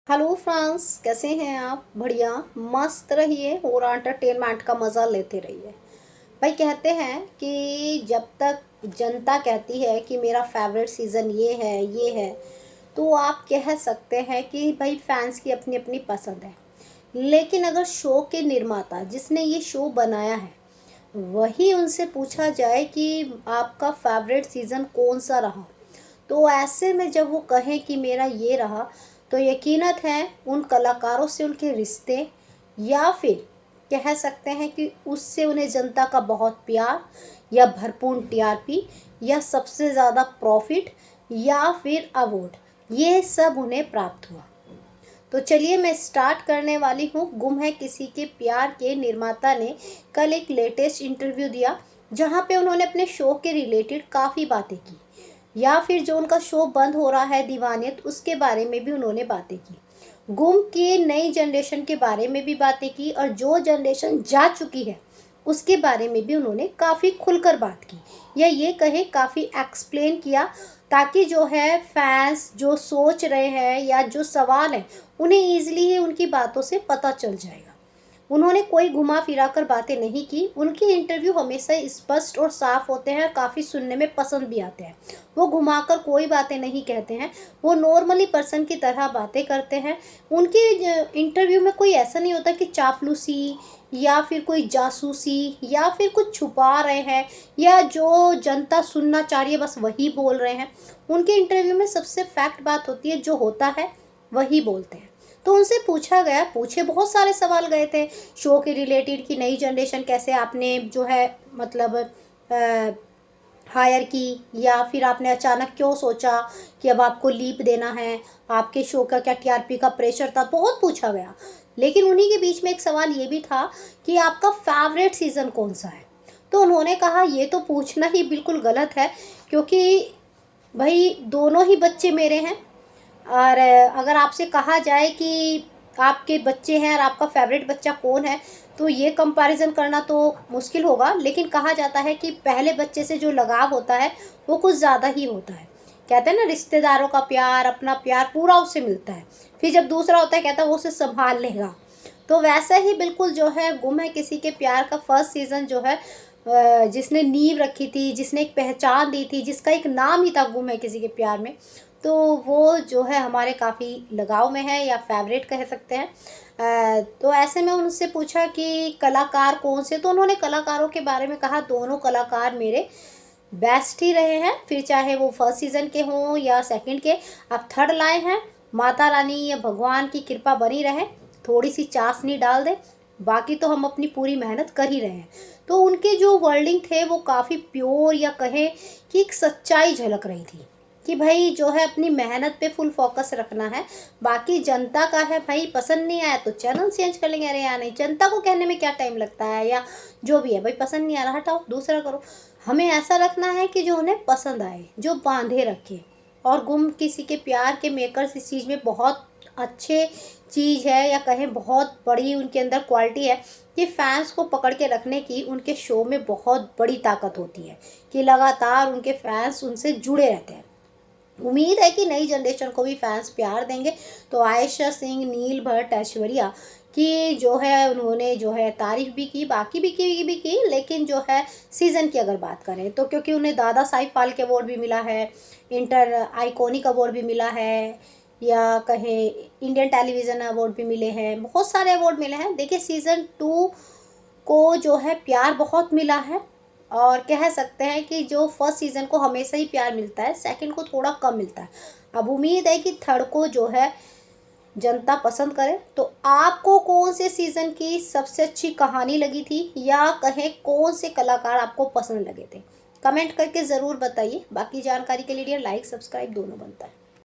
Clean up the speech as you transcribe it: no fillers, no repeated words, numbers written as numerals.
Hello friends, कैसे हैं आप? बढ़िया मस्त रहिए और एंटरटेनमेंट का मज़ा लेते रहिए। भाई कहते हैं कि जब तक जनता कहती है कि मेरा फेवरेट सीज़न ये है, तो आप कह सकते हैं कि भाई फैंस की अपनी अपनी पसंद है। लेकिन अगर शो के निर्माता जिसने ये शो बनाया है, वही उनसे पूछा जाए कि आपका फेवरेट सीज़न कौन सा रहा, तो ऐसे में जब वो कहें कि मेरा ये रहा, तो यकीनत है उन कलाकारों से उनके रिश्ते या फिर कह सकते हैं कि उससे उन्हें जनता का बहुत प्यार या भरपूर टीआरपी या सबसे ज़्यादा प्रॉफिट या फिर अवार्ड, ये सब उन्हें प्राप्त हुआ। तो चलिए मैं स्टार्ट करने वाली हूँ। गुम है किसी के प्यार के निर्माता ने कल एक लेटेस्ट इंटरव्यू दिया, जहाँ पे उन्होंने अपने शो के रिलेटेड काफ़ी बातें की, या फिर जो उनका शो बंद हो रहा है दीवानियत, उसके बारे में भी उन्होंने बातें की। गुम की नई जनरेशन के बारे में भी बातें की और जो जनरेशन जा चुकी है उसके बारे में भी उन्होंने काफ़ी खुलकर बात की, या ये कहे काफ़ी एक्सप्लेन किया, ताकि जो है फैंस जो सोच रहे हैं या जो सवाल हैं उन्हें ईजिली ही उनकी बातों से पता चल जाएगा। उन्होंने कोई घुमा फिरा कर बातें नहीं की। उनके इंटरव्यू हमेशा स्पष्ट और साफ होते हैं और काफ़ी सुनने में पसंद भी आते हैं। वो घुमाकर कोई बातें नहीं कहते हैं, वो नॉर्मली पर्सन की तरह बातें करते हैं। उनके इंटरव्यू में कोई ऐसा नहीं होता कि चापलूसी या फिर कोई जासूसी या फिर कुछ छुपा रहे हैं या जो जनता सुनना चाह रही है बस वही बोल रहे हैं। उनके इंटरव्यू में सबसे फैक्ट बात होती है, जो होता है वही बोलते हैं। तो उनसे पूछा गया, पूछे बहुत सारे सवाल गए थे शो के रिलेटेड कि नई जनरेशन कैसे आपने जो है मतलब हायर की, या फिर आपने अचानक क्यों सोचा कि अब आपको लीप देना है, आपके शो का क्या टीआरपी का प्रेशर था, बहुत पूछा गया। लेकिन उन्हीं के बीच में एक सवाल ये भी था कि आपका फेवरेट सीज़न कौन सा है। तो उन्होंने कहा ये तो पूछना ही बिल्कुल गलत है, क्योंकि भाई दोनों ही बच्चे मेरे हैं। और अगर आपसे कहा जाए कि आपके बच्चे हैं और आपका फेवरेट बच्चा कौन है, तो ये कंपैरिजन करना तो मुश्किल होगा। लेकिन कहा जाता है कि पहले बच्चे से जो लगाव होता है वो कुछ ज़्यादा ही होता है। कहते हैं ना, रिश्तेदारों का प्यार, अपना प्यार पूरा उससे मिलता है। फिर जब दूसरा होता है, कहता है वो उसे संभाल लेगा। तो वैसा ही बिल्कुल जो है गुम है किसी के प्यार का फर्स्ट सीज़न जो है, जिसने नींव रखी थी, जिसने एक पहचान दी थी, जिसका एक नाम ही था गुम है किसी के प्यार में, तो वो जो है हमारे काफ़ी लगाव में है या फेवरेट कह सकते हैं। तो ऐसे में उनसे पूछा कि कलाकार कौन से, तो उन्होंने कलाकारों के बारे में कहा दोनों कलाकार मेरे बेस्ट ही रहे हैं, फिर चाहे वो फर्स्ट सीज़न के हों या सेकंड के। अब थर्ड लाए हैं, माता रानी या भगवान की कृपा बनी रहे, थोड़ी सी चाशनी डाल दे, बाकी तो हम अपनी पूरी मेहनत कर ही रहे हैं। तो उनके जो वर्डिंग थे वो काफ़ी प्योर, या कहें कि एक सच्चाई झलक रही थी कि भाई जो है अपनी मेहनत पे फुल फोकस रखना है। बाकी जनता का है भाई, पसंद नहीं आया तो चैनल चेंज कर लेंगे। अरे यार नहीं, जनता को कहने में क्या टाइम लगता है, या जो भी है भाई पसंद नहीं आ रहा हटाओ दूसरा करो। हमें ऐसा रखना है कि जो उन्हें पसंद आए, जो बांधे रखे। और गुम किसी के प्यार के मेकर्स इस चीज़ में बहुत अच्छे चीज़ है, या कहें बहुत बड़ी उनके अंदर क्वालिटी है कि फैंस को पकड़ के रखने की उनके शो में बहुत बड़ी ताकत होती है कि लगातार उनके फैंस उनसे जुड़े रहते हैं। उम्मीद है कि नई जनरेशन को भी फैंस प्यार देंगे। तो आयशा सिंह, नील भट्ट, ऐश्वर्या की जो है उन्होंने जो है तारीफ भी की, बाकी भी की। लेकिन जो है सीज़न की अगर बात करें तो क्योंकि उन्हें दादा साहिब फाल्के अवार्ड भी मिला है, इंटर आइकॉनिक अवार्ड भी मिला है, या कहें इंडियन टेलीविज़न अवार्ड भी मिले हैं, बहुत सारे अवार्ड मिले हैं। देखिए सीज़न 2 को जो है प्यार बहुत मिला है, और कह सकते हैं कि जो फर्स्ट सीज़न को हमेशा ही प्यार मिलता है, सेकंड को थोड़ा कम मिलता है। अब उम्मीद है कि थर्ड को जो है जनता पसंद करे। तो आपको कौन से सीज़न की सबसे अच्छी कहानी लगी थी, या कहें कौन से कलाकार आपको पसंद लगे थे, कमेंट करके ज़रूर बताइए। बाकी जानकारी के लिए लाइक सब्सक्राइब दोनों बनता है।